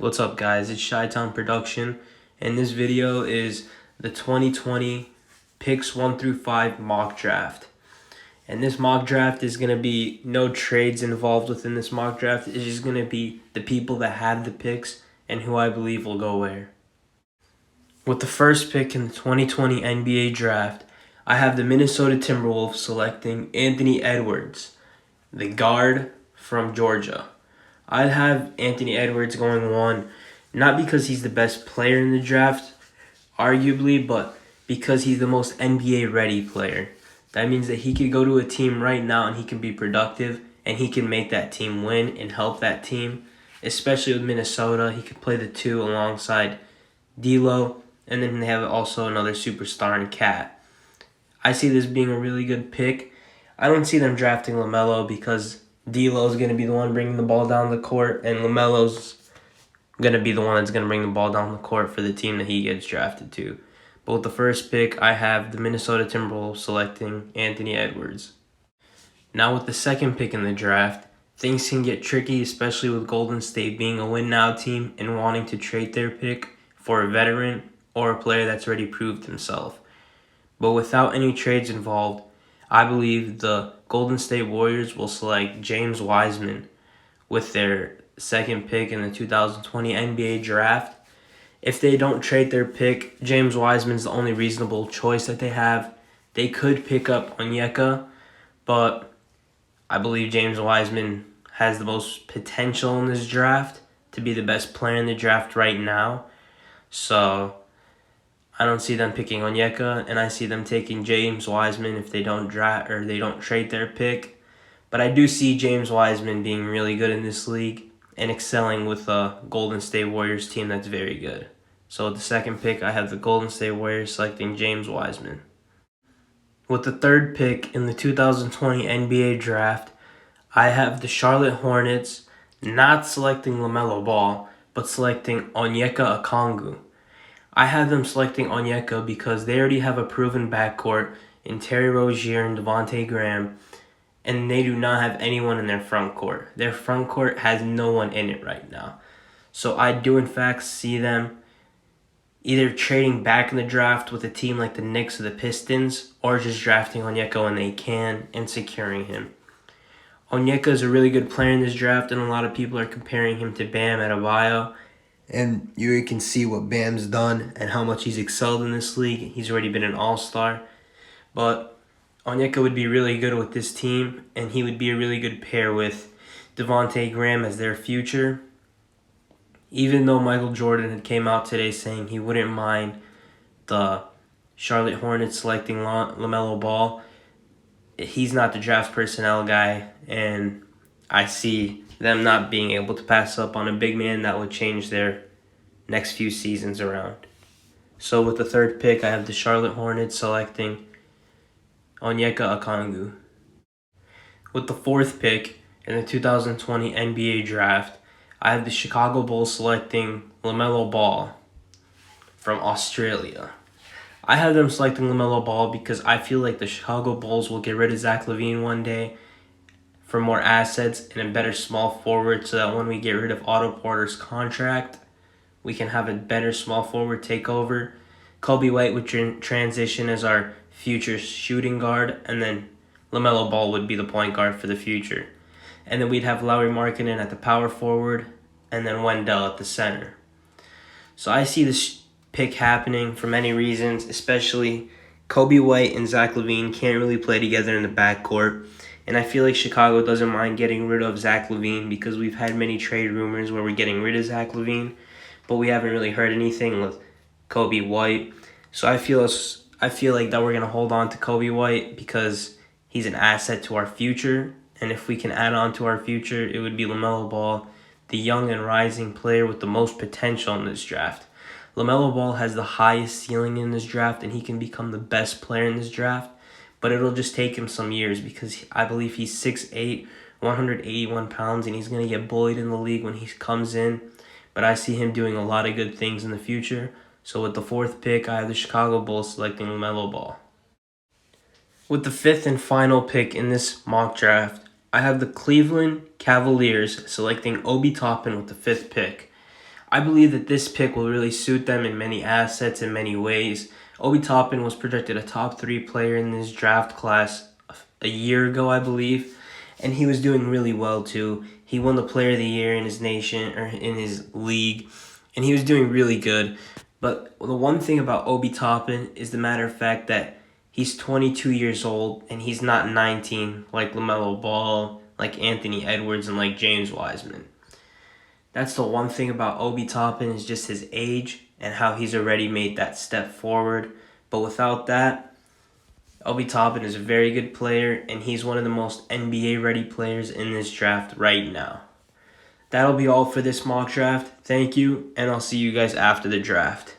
What's up, guys? It's Chi-Town Production, and this video is the 2020 picks 1 through 5 mock draft. And this mock draft is going to be no trades involved within this mock draft. It's just going to be the people that have the picks and who I believe will go where. With the first pick in the 2020 NBA draft, I have the Minnesota Timberwolves selecting Anthony Edwards, the guard from Georgia. I'd have Anthony Edwards going 1, not because he's the best player in the draft, arguably, but because he's the most NBA-ready player. That means that he could go to a team right now and he can be productive and he can make that team win and help that team, especially with Minnesota. He could play the 2 alongside D'Lo, and then they have also another superstar in Cat. I see this being a really good pick. I don't see them drafting LaMelo because D'Lo's going to be the one bringing the ball down the court, and LaMelo's going to be the one that's going to bring the ball down the court for the team that he gets drafted to. But with the first pick, I have the Minnesota Timberwolves selecting Anthony Edwards. Now with the second pick in the draft, things can get tricky, especially with Golden State being a win-now team and wanting to trade their pick for a veteran or a player that's already proved himself. But without any trades involved, I believe the Golden State Warriors will select James Wiseman with their second pick in the 2020 NBA draft. If they don't trade their pick, James Wiseman's the only reasonable choice that they have. They could pick up Onyeka, but I believe James Wiseman has the most potential in this draft to be the best player in the draft right now. So I don't see them picking Onyeka, and I see them taking James Wiseman if they don't draft or they don't trade their pick. But I do see James Wiseman being really good in this league and excelling with a Golden State Warriors team that's very good. So with the second pick, I have the Golden State Warriors selecting James Wiseman. With the third pick in the 2020 NBA draft, I have the Charlotte Hornets not selecting LaMelo Ball, but selecting Onyeka Okongwu. I have them selecting Onyeka because they already have a proven backcourt in Terry Rozier and Devontae Graham, and they do not have anyone in their front court. Their front court has no one in it right now. So I do in fact see them either trading back in the draft with a team like the Knicks or the Pistons, or just drafting Onyeka when they can and securing him. Onyeka is a really good player in this draft, and a lot of people are comparing him to Bam Adebayo. And you can see what Bam's done and how much he's excelled in this league. He's already been an all-star. But Onyeka would be really good with this team, and he would be a really good pair with Devontae Graham as their future. Even though Michael Jordan had came out today saying he wouldn't mind the Charlotte Hornets selecting LaMelo Ball, he's not the draft personnel guy, and I see them not being able to pass up on a big man that would change their next few seasons around. So with the third pick, I have the Charlotte Hornets selecting Onyeka Okongwu. With the fourth pick in the 2020 NBA draft, I have the Chicago Bulls selecting LaMelo Ball from Australia. I have them selecting LaMelo Ball because I feel like the Chicago Bulls will get rid of Zach LaVine one day for more assets and a better small forward, so that when we get rid of Otto Porter's contract, we can have a better small forward takeover. Kobe White would transition as our future shooting guard, and then LaMelo Ball would be the point guard for the future. And then we'd have Lauri Markkanen at the power forward, and then Wendell at the center. So I see this pick happening for many reasons, especially Kobe White and Zach LaVine can't really play together in the backcourt. And I feel like Chicago doesn't mind getting rid of Zach LaVine because we've had many trade rumors where we're getting rid of Zach LaVine, but we haven't really heard anything with Kobe White. So I feel like that we're going to hold on to Kobe White because he's an asset to our future. And if we can add on to our future, it would be LaMelo Ball, the young and rising player with the most potential in this draft. LaMelo Ball has the highest ceiling in this draft, and he can become the best player in this draft. But it'll just take him some years because I believe he's 6'8", 181 pounds, and he's going to get bullied in the league when he comes in. But I see him doing a lot of good things in the future. So with the fourth pick, I have the Chicago Bulls selecting LaMelo Ball. With the fifth and final pick in this mock draft, I have the Cleveland Cavaliers selecting Obi Toppin with the fifth pick. I believe that this pick will really suit them in many assets in many ways. Obi Toppin was projected a top 3 player in this draft class a year ago, I believe, and he was doing really well too. He won the Player of the Year in his nation or in his league, and he was doing really good. But the one thing about Obi Toppin is the matter of fact that he's 22 years old and he's not 19 like LaMelo Ball, like Anthony Edwards, and like James Wiseman. That's the one thing about Obi Toppin is just his age and how he's already made that step forward. But without that, Obi Toppin is a very good player, and he's one of the most NBA-ready players in this draft right now. That'll be all for this mock draft. Thank you, and I'll see you guys after the draft.